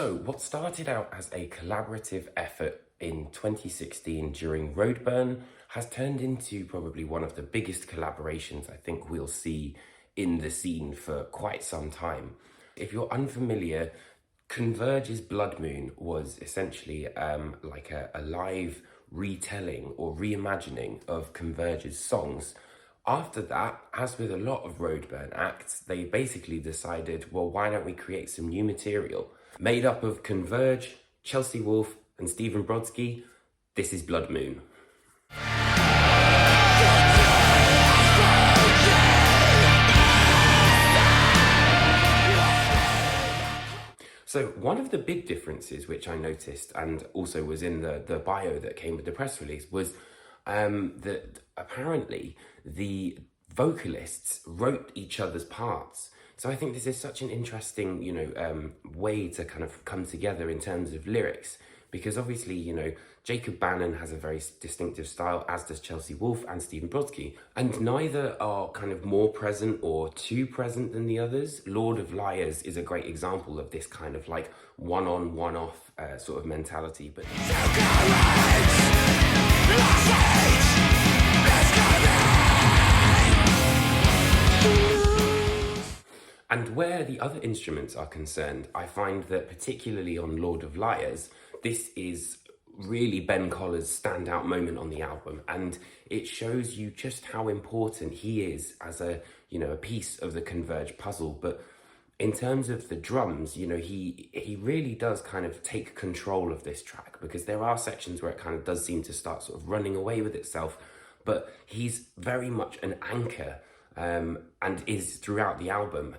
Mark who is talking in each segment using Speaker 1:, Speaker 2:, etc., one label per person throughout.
Speaker 1: So, what started out as a collaborative effort in 2016 during Roadburn has turned into probably one of the biggest collaborations I think we'll see in the scene for quite some time. If you're unfamiliar, Converge's Blood Moon was essentially like a live retelling or reimagining of Converge's songs. After that, as with a lot of Roadburn acts, they basically decided, well, why don't we create some new material? Made up of Converge, Chelsea Wolfe and Stephen Brodsky, this is Blood Moon. So one of the big differences which I noticed and also was in the bio that came with the press release was that apparently the vocalists wrote each other's parts. So I think this is such an interesting, way to kind of come together in terms of lyrics, because obviously, Jacob Bannon has a very distinctive style, as does Chelsea Wolfe and Stephen Brodsky, and neither are kind of more present or too present than the others. Lord of Liars is a great example of this kind of like one-on, one-off sort of mentality. But and where the other instruments are concerned, I find that particularly on Lord of Liars, this is really Ben Collar's standout moment on the album, and it shows you just how important he is as a piece of the Converge puzzle. But in terms of the drums, he really does kind of take control of this track, because there are sections where it kind of does seem to start sort of running away with itself, but he's very much an anchor and is throughout the album.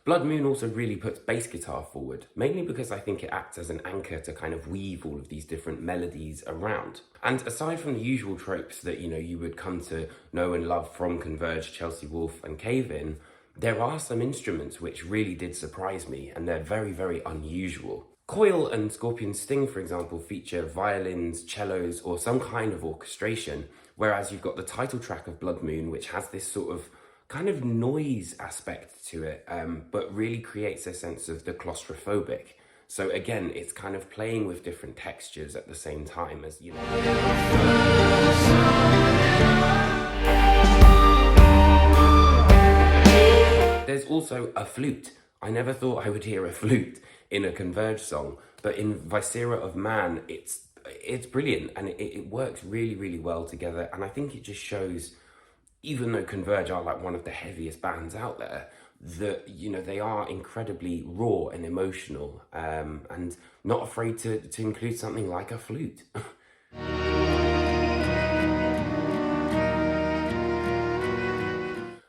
Speaker 1: Blood Moon also really puts bass guitar forward, mainly because I think it acts as an anchor to kind of weave all of these different melodies around. And aside from the usual tropes that, you would come to know and love from Converge, Chelsea Wolfe and Cave In, there are some instruments which really did surprise me, and they're very, very unusual. Coil and Scorpion Sting, for example, feature violins, cellos, or some kind of orchestration, whereas you've got the title track of Blood Moon, which has this sort of kind of noise aspect to it, but really creates a sense of the claustrophobic. So again, it's kind of playing with different textures at the same time as, There's also a flute. I never thought I would hear a flute in a Converge song, but in Viscera of Man, it's brilliant, and it works really, really well together. And I think it just shows, even though Converge are like one of the heaviest bands out there, that, they are incredibly raw and emotional, and not afraid to include something like a flute.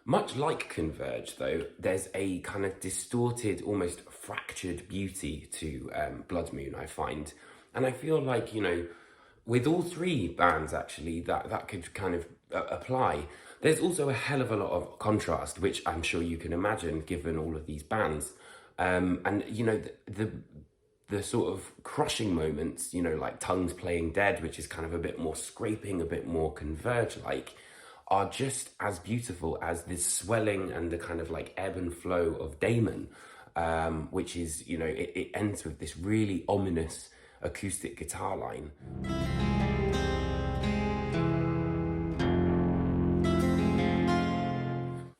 Speaker 1: Much like Converge, though, there's a kind of distorted, almost fractured beauty to Blood Moon, I find. And I feel like, with all three bands, actually, that could kind of apply. There's also a hell of a lot of contrast, which I'm sure you can imagine, given all of these bands. And, the sort of crushing moments, like Tongues Playing Dead, which is kind of a bit more scraping, a bit more Converge-like, are just as beautiful as this swelling and the kind of like ebb and flow of Damon, which is, it ends with this really ominous acoustic guitar line.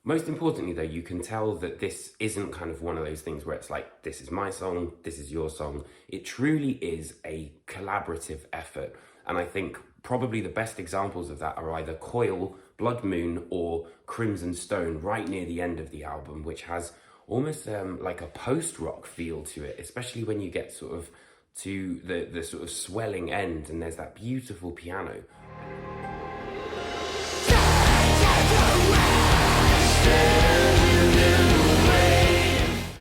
Speaker 1: Most importantly, though, you can tell that this isn't kind of one of those things where it's like, this is my song, this is your song. It truly is a collaborative effort. And I think probably the best examples of that are either Coil, Blood Moon, or Crimson Stone, right near the end of the album, which has almost like a post-rock feel to it, especially when you get sort of to the sort of swelling end and there's that beautiful piano.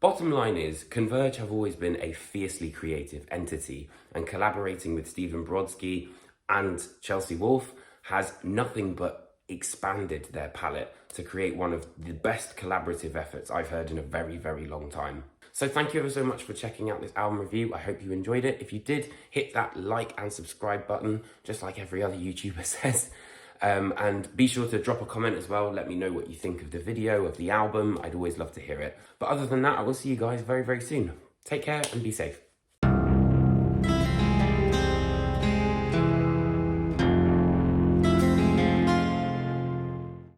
Speaker 1: Bottom line is, Converge have always been a fiercely creative entity, and collaborating with Stephen Brodsky and Chelsea Wolfe has nothing but expanded their palette to create one of the best collaborative efforts I've heard in a very, very long time. So thank you ever so much for checking out this album review. I hope you enjoyed it. If you did, hit that like and subscribe button, just like every other YouTuber says. And be sure to drop a comment as well. Let me know what you think of the video, of the album. I'd always love to hear it. But other than that, I will see you guys very, very soon. Take care and be safe.